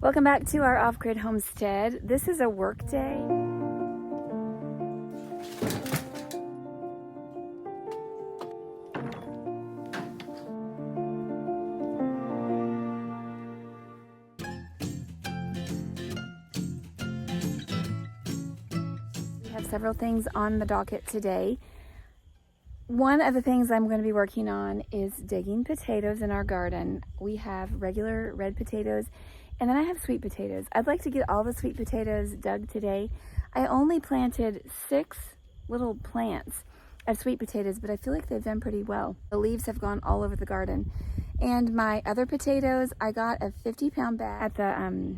Welcome back to our off-grid homestead. This is a work day. We have several things on the docket today. One of the things I'm going to be working on is digging potatoes in our garden. We have regular red potatoes, and then I have sweet potatoes. I'd like to get all the sweet potatoes dug today. I only planted 6 little plants of sweet potatoes, but I feel like they've done pretty well. The leaves have gone all over the garden. And my other potatoes, I got a 50-pound bag at the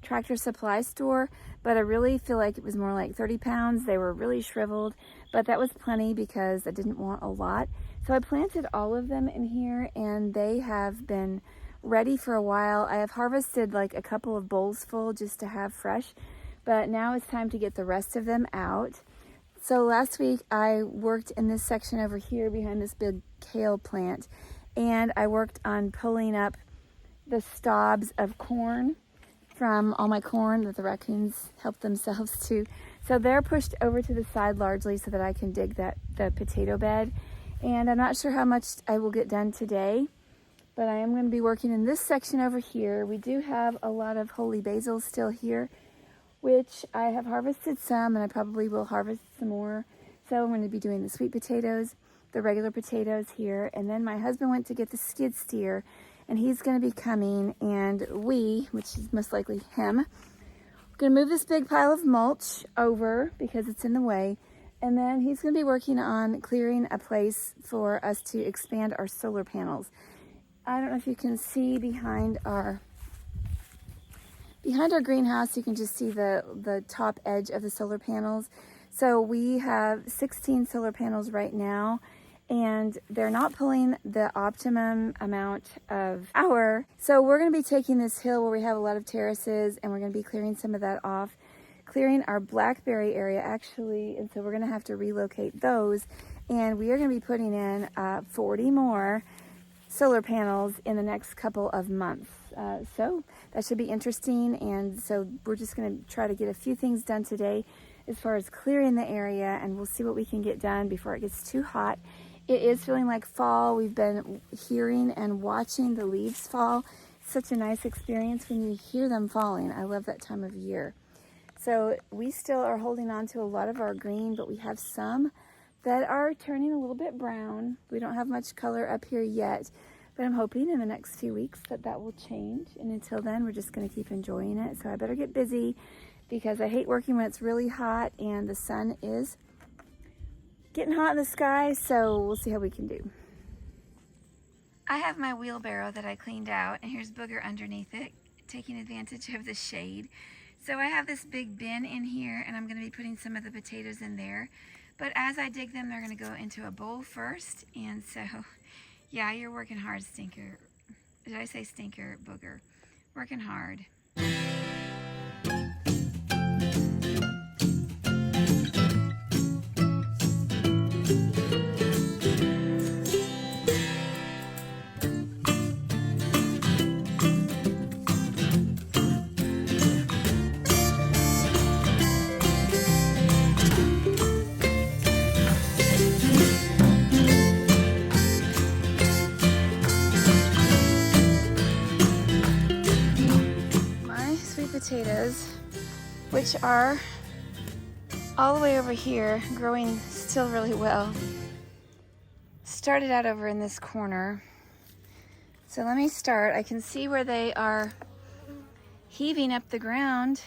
Tractor Supply store, but I really feel like it was more like 30 pounds. They were really shriveled, but that was plenty because I didn't want a lot. So I planted all of them in here, and they have been ready for a while. I have harvested like a couple of bowls full just to have fresh, but now it's time to get the rest of them out. So last week I worked in this section over here behind this big kale plant, and I worked on pulling up the stobs of corn from all my corn that the raccoons help themselves to. So they're pushed over to the side largely so that I can dig the potato bed. And I'm not sure how much I will get done today, but I am going to be working in this section over here. We do have a lot of holy basil still here, which I have harvested some, and I probably will harvest some more. So I'm going to be doing the sweet potatoes, the regular potatoes here, and then my husband went to get the skid steer, and he's going to be coming, and we, which is most likely him, going to move this big pile of mulch over because it's in the way, and then he's going to be working on clearing a place for us to expand our solar panels. I don't know if you can see behind our greenhouse, you can just see the top edge of the solar panels. So we have 16 solar panels right now, and they're not pulling the optimum amount of power. So we're going to be taking this hill where we have a lot of terraces, and we're going to be clearing some of that off, clearing our blackberry area actually, and so we're going to have to relocate those, and we are going to be putting in 40 more solar panels in the next couple of months. So that should be interesting, and so we're just going to try to get a few things done today as far as clearing the area, and we'll see what we can get done before it gets too hot. It is feeling like fall. We've been hearing and watching the leaves fall. It's such a nice experience when you hear them falling. I love that time of year. So we still are holding on to a lot of our green, but we have some that are turning a little bit brown. We don't have much color up here yet, but I'm hoping in the next few weeks that will change. And until then, we're just going to keep enjoying it. So I better get busy because I hate working when it's really hot and the sun is getting hot in the sky. So we'll see how we can do. I have my wheelbarrow that I cleaned out, and here's Booger underneath it, taking advantage of the shade. So I have this big bin in here, and I'm going to be putting some of the potatoes in there. But as I dig them, they're going to go into a bowl first. And so, yeah, you're working hard, Stinker. Did I say Stinker? Booger. Working hard. Potatoes, which are all the way over here, growing still really well. Started out over in this corner. So let me start. I can see where they are heaving up the ground.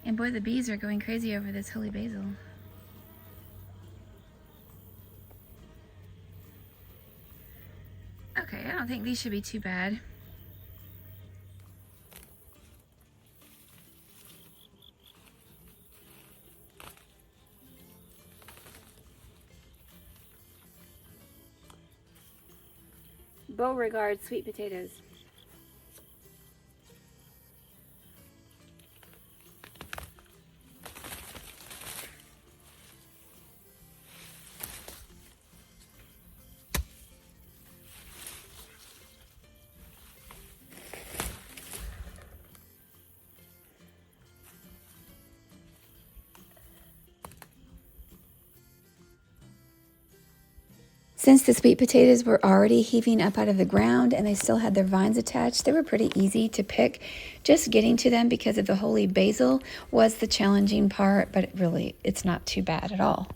And boy, the bees are going crazy over this holy basil. Okay, I don't think these should be too bad. Beauregard sweet potatoes. Since the sweet potatoes were already heaving up out of the ground and they still had their vines attached, they were pretty easy to pick. Just getting to them because of the holy basil was the challenging part, but really, it's not too bad at all.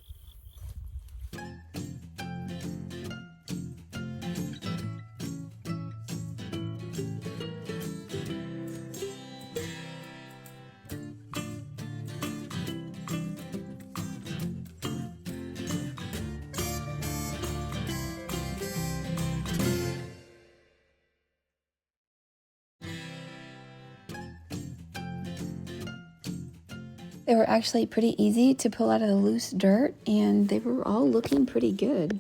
They were actually pretty easy to pull out of the loose dirt, and they were all looking pretty good.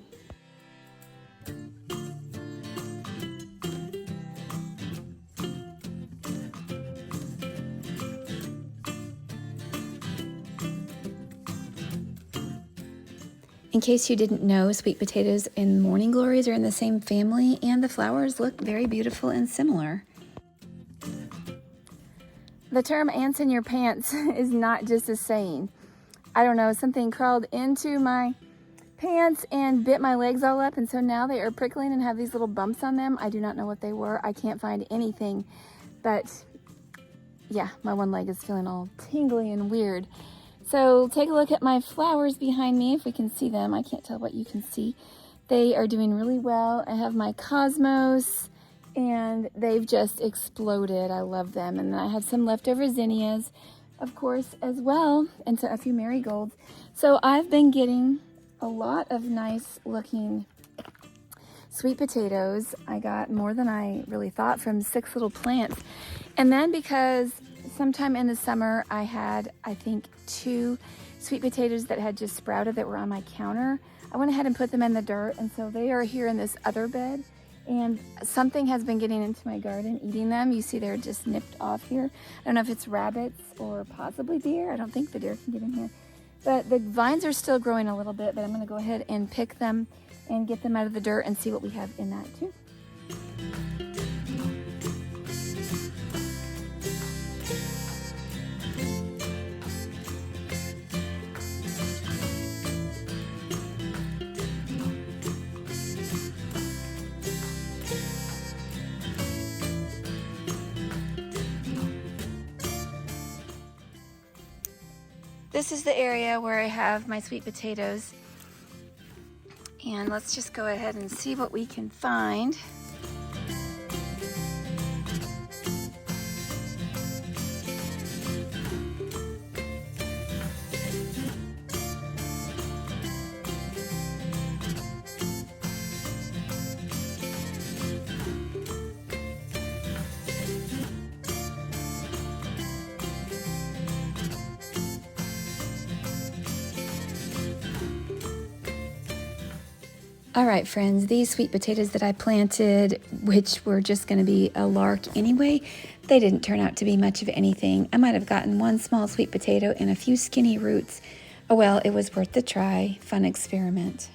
In case you didn't know, sweet potatoes and morning glories are in the same family, and the flowers look very beautiful and similar. The term ants in your pants is not just a saying. I don't know, something crawled into my pants and bit my legs all up, and so now they are prickling and have these little bumps on them. I do not know what they were. I can't find anything, but yeah, my one leg is feeling all tingly and weird. So take a look at my flowers behind me if we can see them. I can't tell what you can see. They are doing really well. I have my cosmos, and they've just exploded. I love them. And then I have some leftover zinnias, of course, as well, and so a few marigolds. So I've been getting a lot of nice looking sweet potatoes. I got more than I really thought from 6 little plants. And then because sometime in the summer I had, I think, 2 sweet potatoes that had just sprouted that were on my counter, I went ahead and put them in the dirt, and so they are here in this other bed. And something has been getting into my garden, eating them. You see they're just nipped off here. I don't know if it's rabbits or possibly deer. I don't think the deer can get in here. But the vines are still growing a little bit, but I'm gonna go ahead and pick them and get them out of the dirt and see what we have in that too. This is the area where I have my sweet potatoes, and let's just go ahead and see what we can find. All right, friends, these sweet potatoes that I planted, which were just going to be a lark anyway, they didn't turn out to be much of anything. I might have gotten 1 small sweet potato and a few skinny roots. Oh well, it was worth the try. Fun experiment.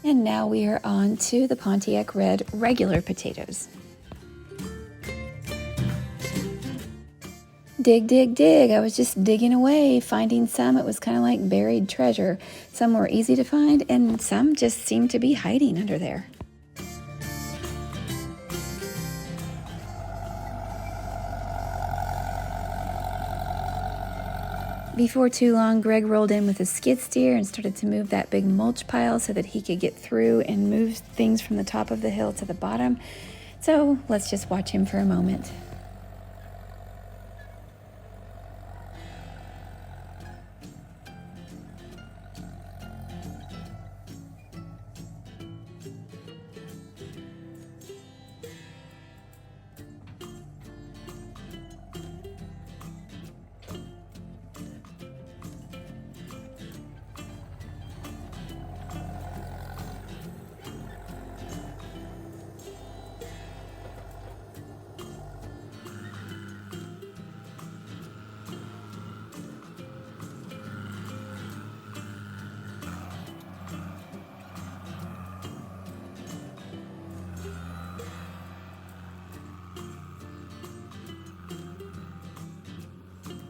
And now we are on to the Pontiac Red regular potatoes. Dig, dig, dig. I was just digging away, finding some. It was kind of like buried treasure. Some were easy to find, and some just seemed to be hiding under there. Before too long, Greg rolled in with a skid steer and started to move that big mulch pile so that he could get through and move things from the top of the hill to the bottom. So let's just watch him for a moment.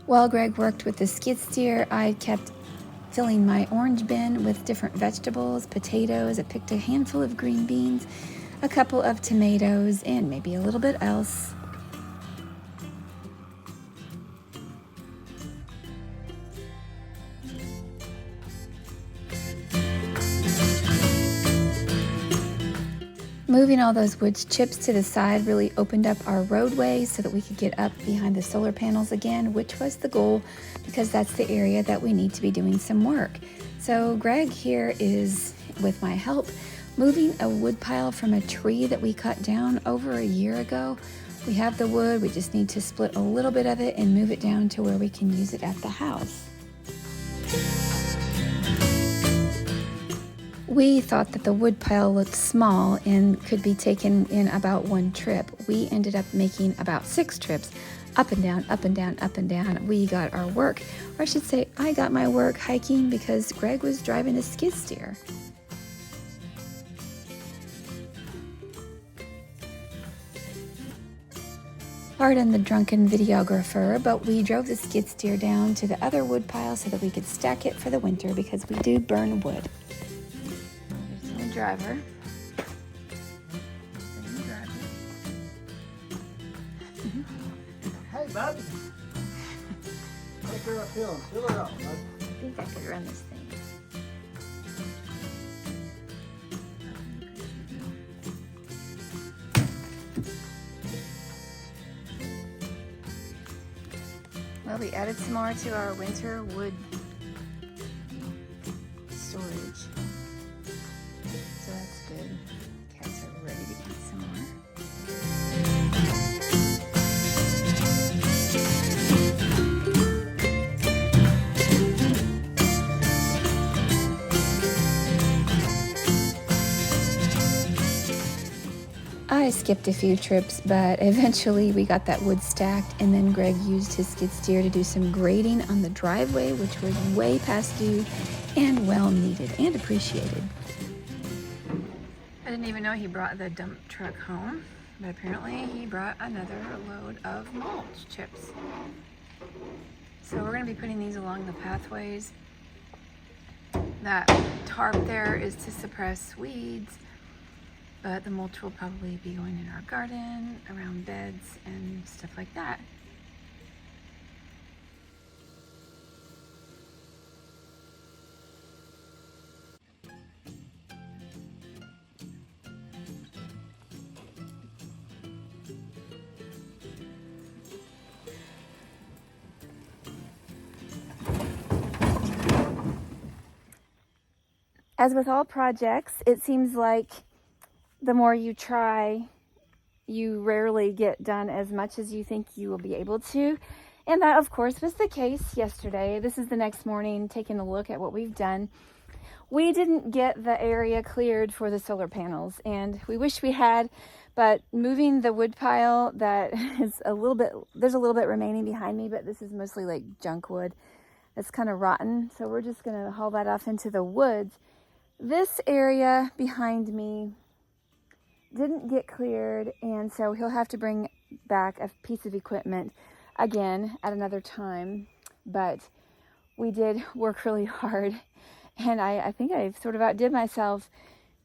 While Greg worked with the skid steer, I kept filling my orange bin with different vegetables, potatoes. I picked a handful of green beans, a couple of tomatoes, and maybe a little bit else. Moving all those wood chips to the side really opened up our roadway so that we could get up behind the solar panels again, which was the goal because that's the area that we need to be doing some work. So Greg here is, with my help, moving a wood pile from a tree that we cut down over a year ago. We have the wood, we just need to split a little bit of it and move it down to where we can use it at the house. We thought that the wood pile looked small and could be taken in about one trip. We ended up making about 6 trips, up and down, up and down, up and down. We got our work, or I should say I got my work hiking because Greg was driving a skid steer. Pardon the drunken videographer, but we drove the skid steer down to the other wood pile so that we could stack it for the winter because we do burn wood. Driver. Hey, bud. Take her uphill and fill her up, bud. I think I could run this thing. Well, we added some more to our winter wood storage. So that's good. Cats are ready to eat some more. I skipped a few trips, but eventually we got that wood stacked, and then Greg used his skid steer to do some grading on the driveway, which was way past due and well needed and appreciated. I didn't even know he brought the dump truck home, but apparently he brought another load of mulch chips. So we're going to be putting these along the pathways. That tarp there is to suppress weeds, but the mulch will probably be going in our garden, around beds, and stuff like that. As with all projects, it seems like the more you try, you rarely get done as much as you think you will be able to. And that, of course, was the case yesterday. This is the next morning, taking a look at what we've done. We didn't get the area cleared for the solar panels, and we wish we had, but moving the wood pile that is there's a little bit remaining behind me, but this is mostly like junk wood. It's kind of rotten, so we're just gonna haul that off into the woods. This area behind me didn't get cleared, and so he'll have to bring back a piece of equipment again at another time. But we did work really hard, and I think I sort of outdid myself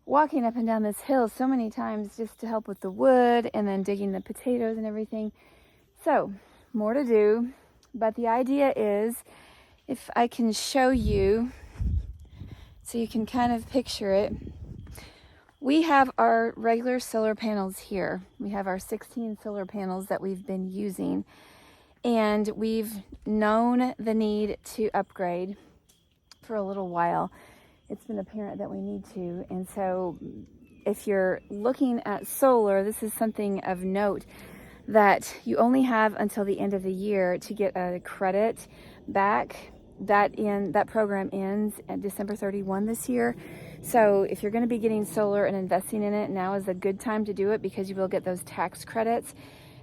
walking up and down this hill so many times just to help with the wood and then digging the potatoes and everything. So more to do, but the idea is, if I can show you so you can kind of picture it, we have our regular solar panels here. We have our 16 solar panels that we've been using, and we've known the need to upgrade for a little while. It's been apparent that we need to, and so if you're looking at solar, this is something of note, that you only have until the end of the year to get a credit back. That program ends at December 31 this year. So if you're going to be getting solar and investing in it, now is a good time to do it because you will get those tax credits.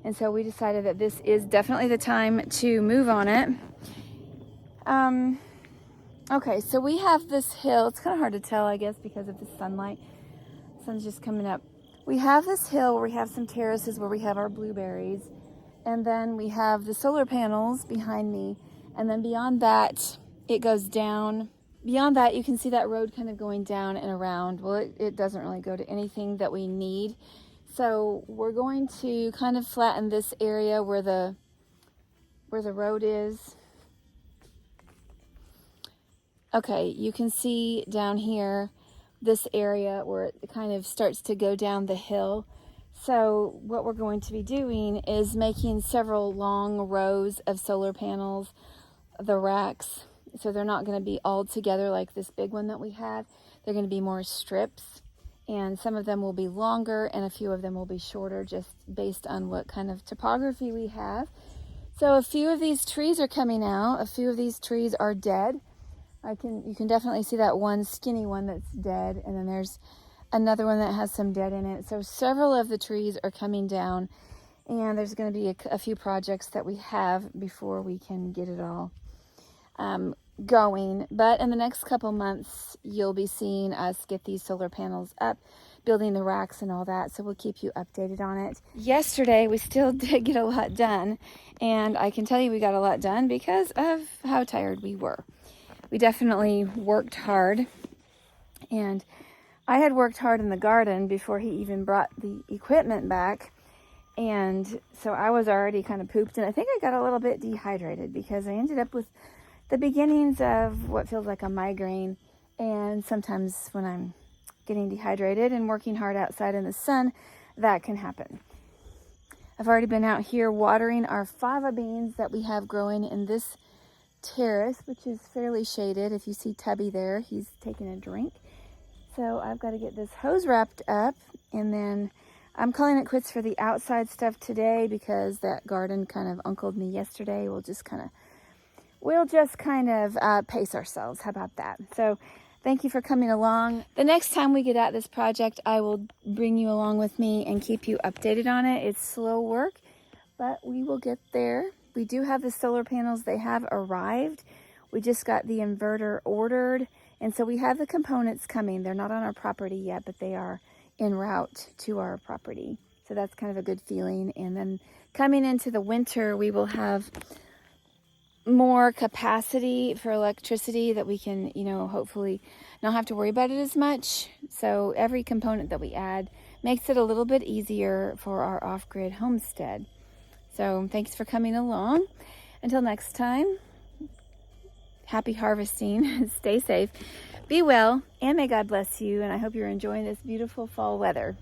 And so we decided that this is definitely the time to move on it. Okay, so we have this hill. It's kind of hard to tell, I guess, because of the sunlight. The sun's just coming up. We have this hill where we have some terraces where we have our blueberries. And then we have the solar panels behind me And then beyond that, it goes down. Beyond that, you can see that road kind of going down and around. Well, it doesn't really go to anything that we need. So we're going to kind of flatten this area where the road is. Okay, you can see down here, this area where it kind of starts to go down the hill. So what we're going to be doing is making several long rows of solar panels, the racks. So they're not going to be all together like this big one that we have. They're going to be more strips, and some of them will be longer and a few of them will be shorter, just based on what kind of topography we have. So a few of these trees are coming out. A few of these trees are dead. You can definitely see that one skinny one that's dead, and then there's another one that has some dead in it. So several of the trees are coming down, and there's going to be a few projects that we have before we can get it all going. But in the next couple months, you'll be seeing us get these solar panels up, building the racks and all that. So we'll keep you updated on it. Yesterday, we still did get a lot done, and I can tell you we got a lot done because of how tired we were. We definitely worked hard, and I had worked hard in the garden before he even brought the equipment back, and so I was already kind of pooped, and I think I got a little bit dehydrated because I ended up with the beginnings of what feels like a migraine, and sometimes when I'm getting dehydrated and working hard outside in the sun, that can happen. I've already been out here watering our fava beans that we have growing in this terrace, which is fairly shaded. If you see Tubby there, he's taking a drink. So I've got to get this hose wrapped up, and then I'm calling it quits for the outside stuff today because that garden kind of uncled me yesterday. We'll just kind of pace ourselves. How about that? So thank you for coming along. The next time we get at this project, I will bring you along with me and keep you updated on it. It's slow work, but we will get there. We do have the solar panels. They have arrived. We just got the inverter ordered, and so we have the components coming. They're not on our property yet, but they are en route to our property. So that's kind of a good feeling. And then coming into the winter, we will have more capacity for electricity that we can, hopefully not have to worry about it as much. So every component that we add makes it a little bit easier for our off-grid homestead. So thanks for coming along. Until next time, happy harvesting. Stay safe, be well, and may God bless you. And I hope you're enjoying this beautiful fall weather.